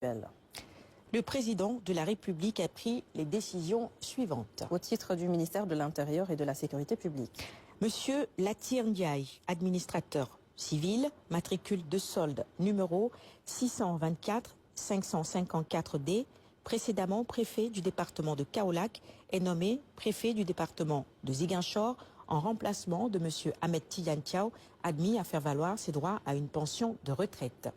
actuelle. Le président de la République a pris les décisions suivantes. Au titre du ministère de l'Intérieur et de la Sécurité publique. Monsieur Latir Ndiaye, administrateur civil, matricule de solde numéro 624 554D, précédemment préfet du département de Kaolack, est nommé préfet du département de Ziguinchor en remplacement de monsieur Ahmed Tidiane Thiaw, admis à faire valoir ses droits à une pension de retraite.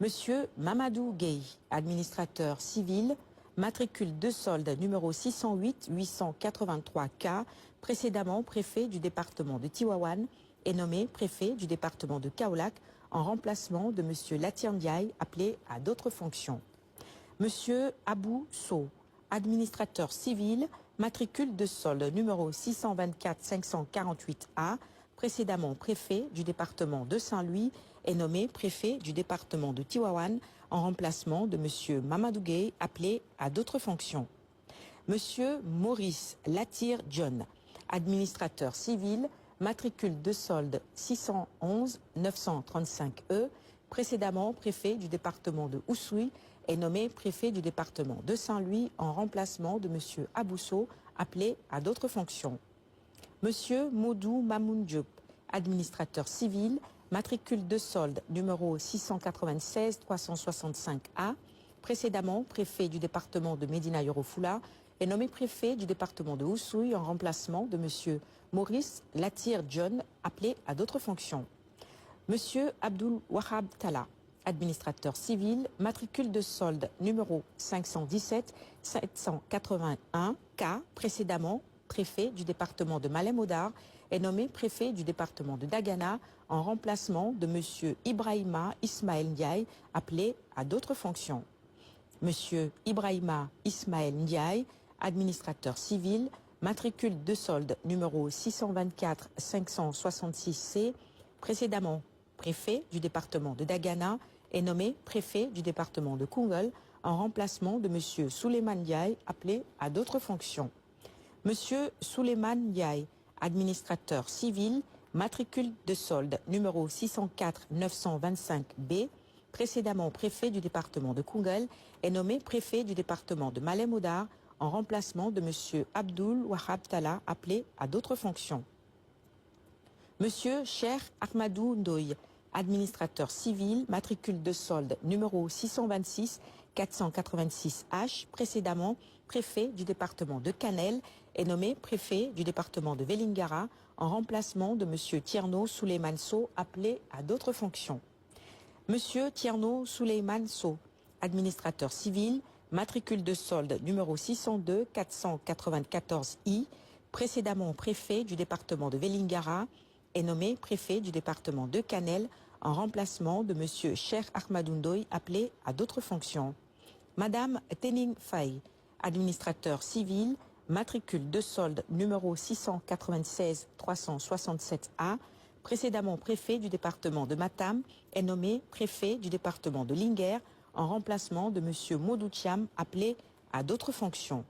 Monsieur Mamadou Gueye, administrateur civil, matricule de solde numéro 608 883K, précédemment préfet du département de Tivaouane, est nommé préfet du département de Kaolack en remplacement de monsieur Latir Ndiaye, appelé à d'autres fonctions. Monsieur Abou Sow, administrateur civil, matricule de solde numéro 624 548A, précédemment préfet du département de Saint-Louis, est nommé préfet du département de Tivaouane en remplacement de monsieur Mamadou Gueye, appelé à d'autres fonctions. Monsieur Maurice Latir John, administrateur civil, matricule de solde 611 935E, précédemment préfet du département de Oussouye, est nommé préfet du département de Saint-Louis en remplacement de monsieur Abousso, appelé à d'autres fonctions. Monsieur Modou Mamoun Diop, administrateur civil, matricule de solde numéro 696 365A, précédemment préfet du département de Médina Yoro Fula, est nommé préfet du département de Oussouye en remplacement de monsieur Maurice Latir John, appelé à d'autres fonctions. Monsieur Abdul Wahab Tala, administrateur civil, matricule de solde numéro 517 781K, précédemment préfet du département de Malem-Hodar, est nommé préfet du département de Dagana en remplacement de monsieur Ibrahima Ismaël Ndiaye, appelé à d'autres fonctions. Monsieur Ibrahima Ismaël Ndiaye, administrateur civil, matricule de solde numéro 624 566C, précédemment préfet du département de Dagana, est nommé préfet du département de Koungheul en remplacement de monsieur Souleymane Ndiaye, appelé à d'autres fonctions. Monsieur Souleymane Ndiaye, administrateur civil, matricule de solde numéro 604 925B, précédemment préfet du département de Koungheul, est nommé préfet du département de Malem-Hodar en remplacement de monsieur Abdul Wahab Tala, appelé à d'autres fonctions. Monsieur Cheikh Ahmadou Ndoye, administrateur civil, matricule de solde numéro 626 486H, précédemment préfet du département de Kanel, est nommé préfet du département de Vélingara en remplacement de monsieur Tierno Souleymane Sow, appelé à d'autres fonctions. Monsieur Tierno Souleymane Sow, administrateur civil, matricule de solde numéro 602 494I, précédemment préfet du département de Vélingara, est nommé préfet du département de Kanel en remplacement de monsieur Cheikh Ahmadou Ndoye, appelé à d'autres fonctions. Madame Tening Faye, administrateur civil, matricule de solde numéro 696 367A, précédemment préfet du département de Matam, est nommé préfet du département de Linguère en remplacement de monsieur Modou Thiam, appelé à d'autres fonctions.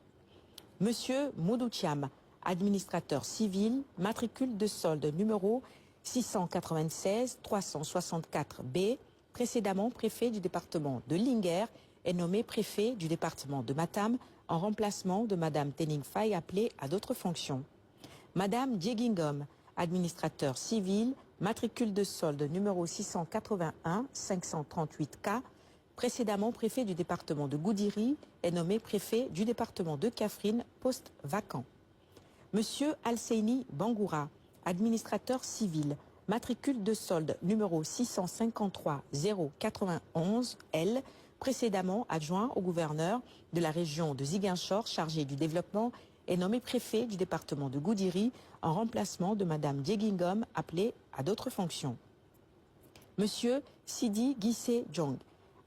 Monsieur Modou Thiam, administrateur civil, matricule de solde numéro 696 364B, précédemment préfet du département de Linguère, est nommé préfet du département de Matam en remplacement de madame Tening Faye, appelée à d'autres fonctions. Madame Diegingom, administrateur civil, matricule de solde numéro 681 538K, précédemment préfet du département de Goudiri, est nommé préfet du département de Kaffrine, poste vacant. Monsieur Alseini Bangoura, administrateur civil, matricule de solde numéro 653 091 L, précédemment adjoint au gouverneur de la région de Ziguinchor chargé du développement, est nommé préfet du département de Goudiri en remplacement de madame Diegingom, appelée à d'autres fonctions. Monsieur Sidi Guissé Djong,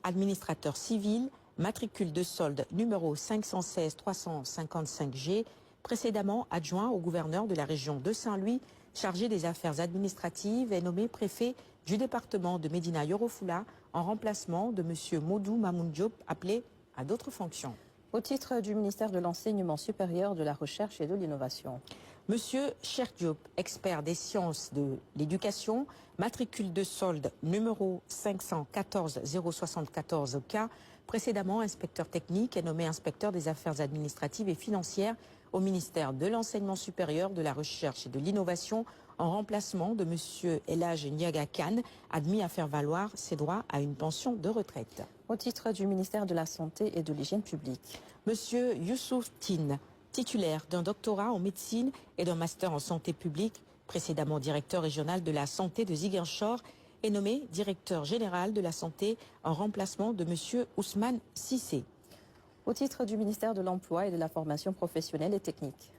administrateur civil, matricule de solde numéro 516 355G, précédemment adjoint au gouverneur de la région de Saint-Louis, chargé des affaires administratives, est nommé préfet du département de Médina Yoro Fula en remplacement de monsieur Modou Mamoun Diop, appelé à d'autres fonctions. Au titre du ministère de l'Enseignement supérieur, de la Recherche et de l'Innovation. Monsieur Cheikh Diop, expert des sciences de l'éducation, matricule de solde numéro 514 074K, précédemment inspecteur technique, est nommé inspecteur des affaires administratives et financières au ministère de l'Enseignement supérieur, de la Recherche et de l'Innovation, en remplacement de M. Elhaj Ndiaga Kane, admis à faire valoir ses droits à une pension de retraite. Au titre du ministère de la Santé et de l'Hygiène publique. M. Youssouf Tine, titulaire d'un doctorat en médecine et d'un master en santé publique, précédemment directeur régional de la santé de Ziguinchor, est nommé directeur général de la santé en remplacement de M. Ousmane Sissé. Au titre du ministère de l'Emploi et de la Formation professionnelle et technique.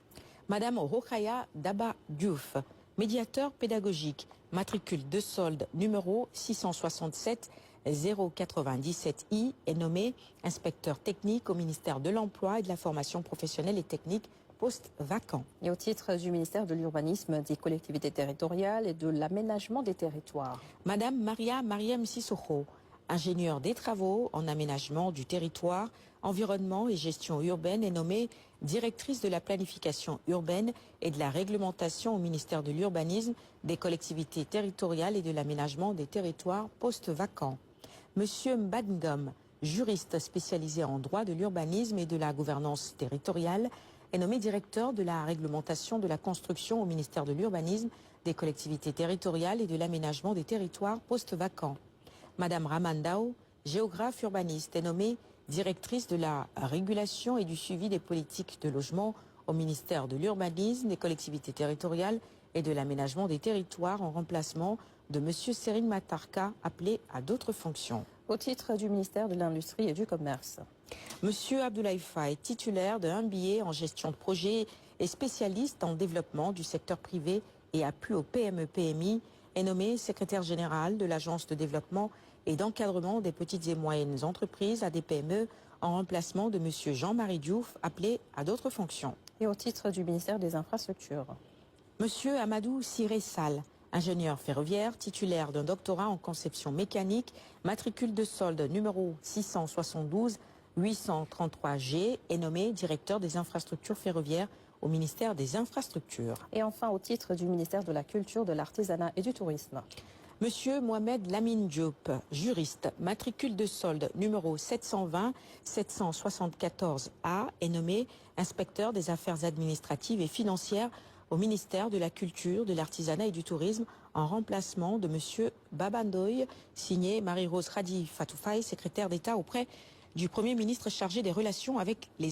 Madame Rokhaya Daba Diouf, médiateur pédagogique, matricule de solde numéro 667 097I, est nommé inspecteur technique au ministère de l'Emploi et de la Formation professionnelle et technique, poste vacant. Et au titre du ministère de l'Urbanisme, des collectivités territoriales et de l'aménagement des territoires. Madame Maria Mariam Sissoko, ingénieure des travaux en aménagement du territoire, environnement et gestion urbaine, est nommée directrice de la planification urbaine et de la réglementation au ministère de l'Urbanisme, des collectivités territoriales et de l'aménagement des territoires, poste vacant. Monsieur Mbadngom, juriste spécialisé en droit de l'urbanisme et de la gouvernance territoriale, est nommé directeur de la réglementation de la construction au ministère de l'Urbanisme, des collectivités territoriales et de l'aménagement des territoires, poste vacant. Madame Ramandao, géographe urbaniste, est nommée directrice de la régulation et du suivi des politiques de logement au ministère de l'Urbanisme, des collectivités territoriales et de l'aménagement des territoires, en remplacement de M. Serine Matarka, appelé à d'autres fonctions. Au titre du ministère de l'Industrie et du Commerce. Monsieur Abdoulaye Faye, titulaire d'un MBA en gestion de projet et spécialiste en développement du secteur privé et appui aux PME-PMI, est nommé secrétaire général de l'Agence de développement et d'encadrement des petites et moyennes entreprises, ADPME, en remplacement de M. Jean-Marie Diouf, appelé à d'autres fonctions. Et au titre du ministère des Infrastructures. Monsieur Amadou Siré Sall, ingénieur ferroviaire, titulaire d'un doctorat en conception mécanique, matricule de solde numéro 672 833G, est nommé directeur des infrastructures ferroviaires au ministère des Infrastructures. Et enfin, au titre du ministère de la Culture, de l'Artisanat et du Tourisme. Monsieur Mohamed Lamine Diop, juriste, matricule de solde numéro 720 774A, est nommé inspecteur des affaires administratives et financières au ministère de la Culture, de l'Artisanat et du Tourisme, en remplacement de monsieur Babandoy, signé Marie-Rose Radi Fatoufaye, secrétaire d'État auprès du Premier ministre chargé des relations avec les